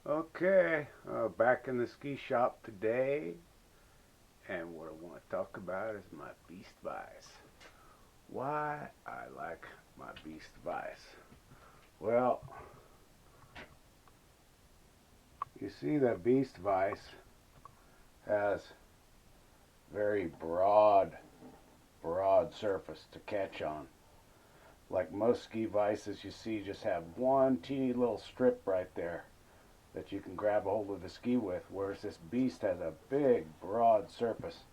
Okay, back in the ski shop today, and what I want to talk about is my Beast Vice. Why I like my Beast Vice. Well, you see the Beast Vice has very broad surface to catch on. Like most ski vices you see just have one teeny little strip right there that you can grab a hold of the ski with, whereas this Beast has a big broad surface.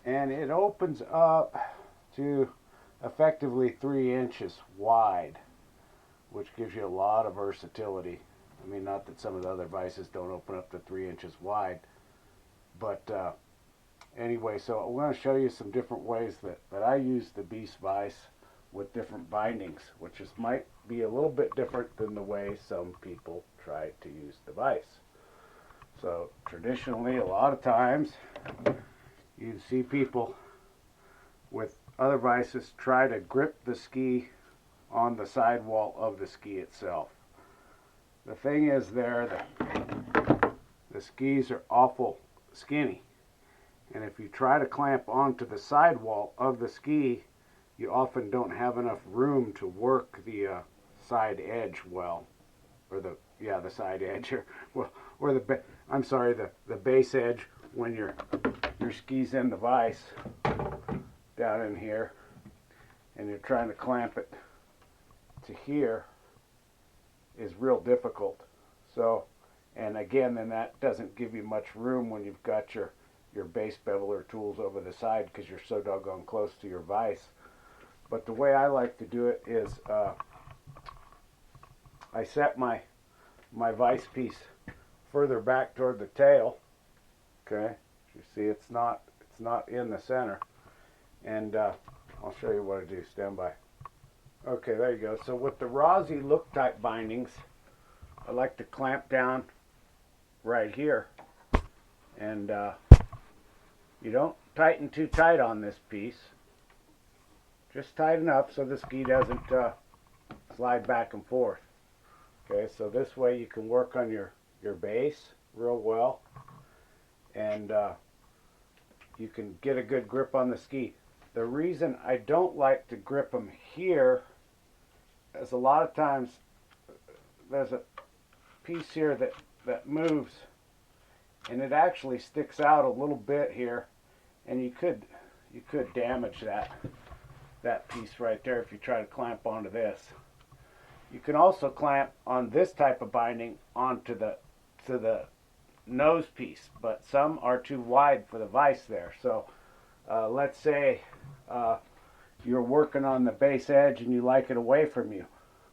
And it opens up to effectively 3 inches wide, which gives you a lot of versatility. I mean, not that some of the other vices don't open up to 3 inches wide, but anyway, so I'm going to show you some different ways that I use the Beast Vice with different bindings, which might be a little bit different than the way some people try to use the vice. So traditionally, a lot of times, you see people with other vices try to grip the ski on the sidewall of the ski itself. The thing is the skis are awful skinny, and if you try to clamp onto the sidewall of the ski, you often don't have enough room to work the side edge well, or the side edge, or the base edge when your ski's in the vise down in here, and you're trying to clamp it to here is real difficult. So, and again, then that doesn't give you much room when you've got your base beveler tools over the side because you're so doggone close to your vise. But the way I like to do it is I set my vise piece further back toward the tail. Okay, you see it's not in the center, and I'll show you what I do. Stand by. Okay, there you go. So with the Rossi look type bindings, I like to clamp down right here, and you don't tighten too tight on this piece. Just tight enough so the ski doesn't slide back and forth. Okay, so this way you can work on your base real well, and you can get a good grip on the ski. The reason I don't like to grip them here is a lot of times there's a piece here that moves, and it actually sticks out a little bit here, and you could damage that piece right there if you try to clamp onto this. You can also clamp on this type of binding onto the nose piece, but some are too wide for the vise there. So let's say you're working on the base edge and you like it away from you.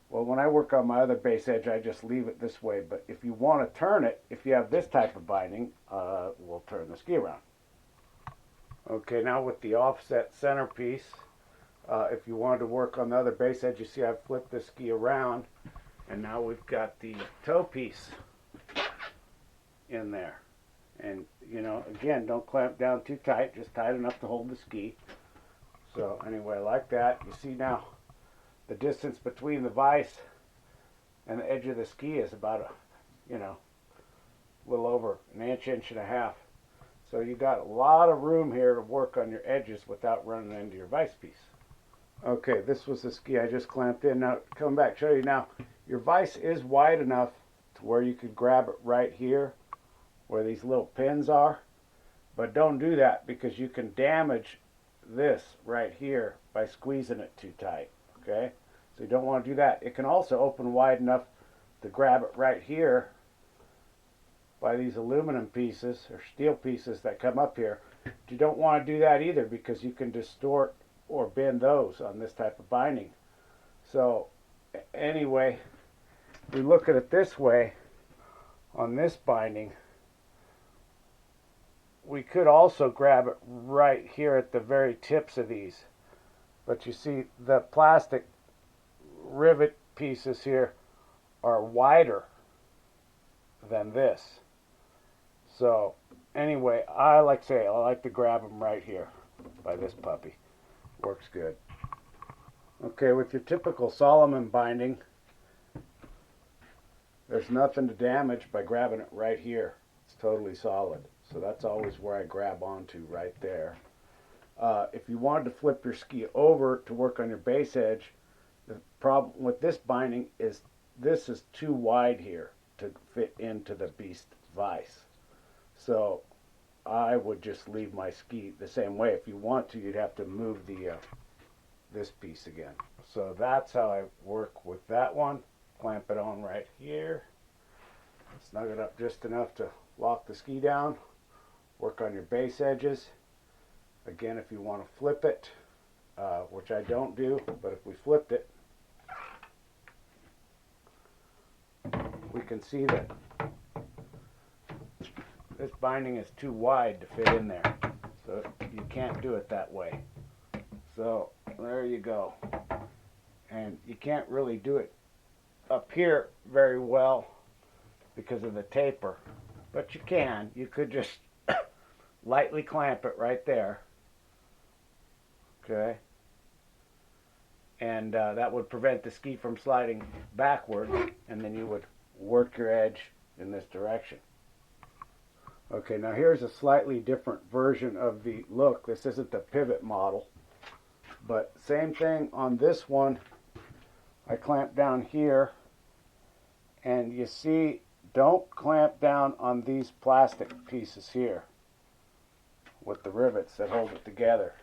Well, when I work on my other base edge, I just leave it this way. But if you want to turn it, if you have this type of binding, we'll turn the ski around. Okay, now with the offset centerpiece, if you wanted to work on the other base edge, you see I've flipped the ski around, and now we've got the toe piece in there. And, you know, again, don't clamp down too tight, just tight enough to hold the ski. So anyway, like that, you see now the distance between the vise and the edge of the ski is about a little over an inch, inch and a half. So you got a lot of room here to work on your edges without running into your vise piece. Okay, this was the ski I just clamped in. Now, come back, show you now. Your vise is wide enough to where you could grab it right here, where these little pins are. But don't do that because you can damage this right here by squeezing it too tight. Okay, so you don't want to do that. It can also open wide enough to grab it right here by these aluminum pieces or steel pieces that come up here. But you don't want to do that either because you can distort or bend those on this type of binding. So anyway, we look at it this way. On this binding, we could also grab it right here at the very tips of these, but you see the plastic rivet pieces here are wider than this. So anyway, I like to grab them right here by this puppy. Works good. Okay, with your typical Salomon binding, there's nothing to damage by grabbing it right here. It's totally solid. So that's always where I grab onto, right there. If you wanted to flip your ski over to work on your base edge, the problem with this binding is this is too wide here to fit into the beast vise. So I would just leave my ski the same way. If you want to, you'd have to move the this piece again. So that's how I work with that one. Clamp it on right here. Snug it up just enough to lock the ski down. Work on your base edges. Again, if you want to flip it, which I don't do, but if we flipped it, we can see that this binding is too wide to fit in there. So you can't do it that way. So there you go. And you can't really do it up here very well because of the taper. But you can. You could just lightly clamp it right there. Okay. And that would prevent the ski from sliding backward, and then you would work your edge in this direction. Okay, now here's a slightly different version of the look. This isn't the pivot model, but same thing on this one. I clamp down here, and you see, don't clamp down on these plastic pieces here with the rivets that hold it together.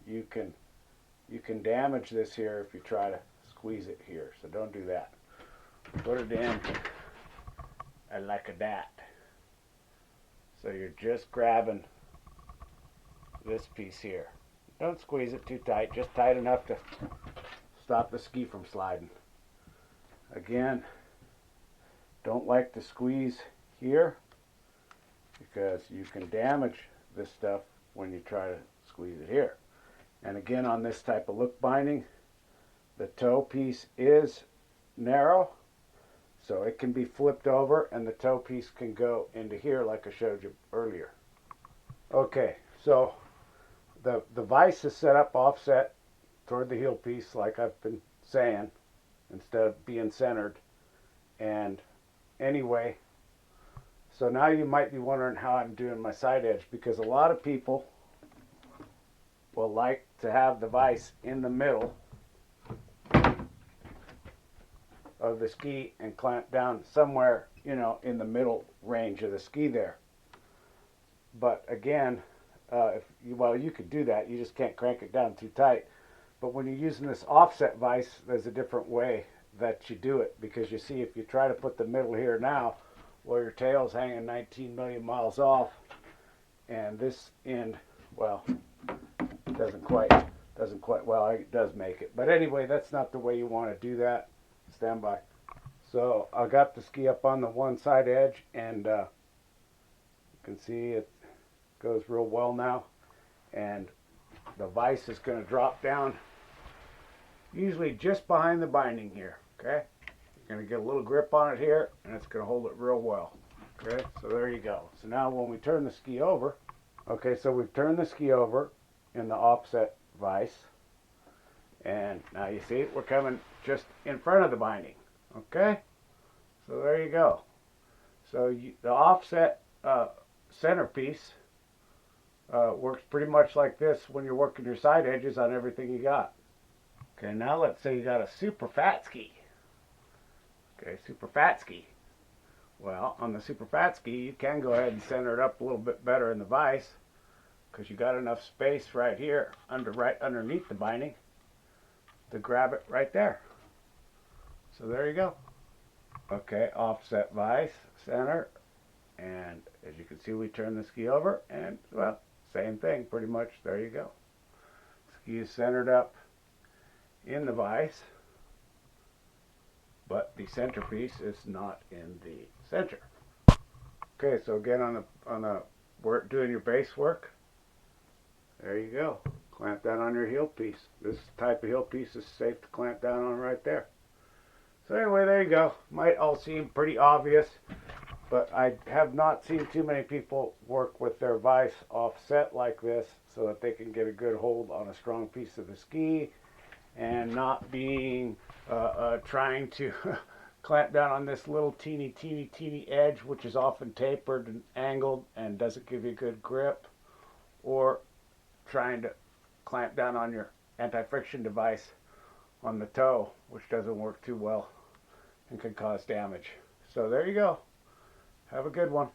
You can damage this here if you try to squeeze it here, so don't do that. Put it in like that. So you're just grabbing this piece here. Don't squeeze it too tight, just tight enough to stop the ski from sliding. Again, don't like to squeeze here because you can damage this stuff when you try to squeeze it here. And again, on this type of look binding, the toe piece is narrow, so it can be flipped over and the toe piece can go into here like I showed you earlier. Okay, so the vise is set up offset toward the heel piece like I've been saying, instead of being centered. And anyway, so now you might be wondering how I'm doing my side edge, because a lot of people will like to have the vise in the middle of the ski and clamp down somewhere, you know, in the middle range of the ski there. But again, you could do that, you just can't crank it down too tight. But when you're using this offset vise, there's a different way that you do it, because you see, if you try to put the middle here now, well, your tail's hanging 19 million miles off, and this end, well, doesn't quite, well, it does make it. But anyway, that's not the way you want to do that. Stand by. So I got the ski up on the one side edge, and you can see it goes real well now. And the vise is going to drop down, usually just behind the binding here. Okay, you're going to get a little grip on it here, and it's going to hold it real well. Okay, so there you go. So now when we turn the ski over, okay, so we've turned the ski over in the offset vise, and now you see we're coming just in front of the binding. Okay, so there you go. So the offset centerpiece works pretty much like this when you're working your side edges on everything you got. Okay, now let's say you got a super fat ski. Okay, super fat ski. Well, on the super fat ski, you can go ahead and center it up a little bit better in the vise, because you got enough space right here, right underneath the binding, to grab it right there. So there you go. Okay, offset vise, center, and as you can see, we turn the ski over, and well, same thing pretty much. There you go. Ski is centered up in the vise, but the centerpiece is not in the center. Okay, so again, on the work, doing your base work, there you go. Clamp down on your heel piece. This type of heel piece is safe to clamp down on right there. So anyway, there you go. Might all seem pretty obvious, but I have not seen too many people work with their vise offset like this so that they can get a good hold on a strong piece of the ski and not being trying to clamp down on this little teeny edge, which is often tapered and angled and doesn't give you good grip, or trying to clamp down on your anti-friction device on the toe, which doesn't work too well and can cause damage. So there you go. Have a good one.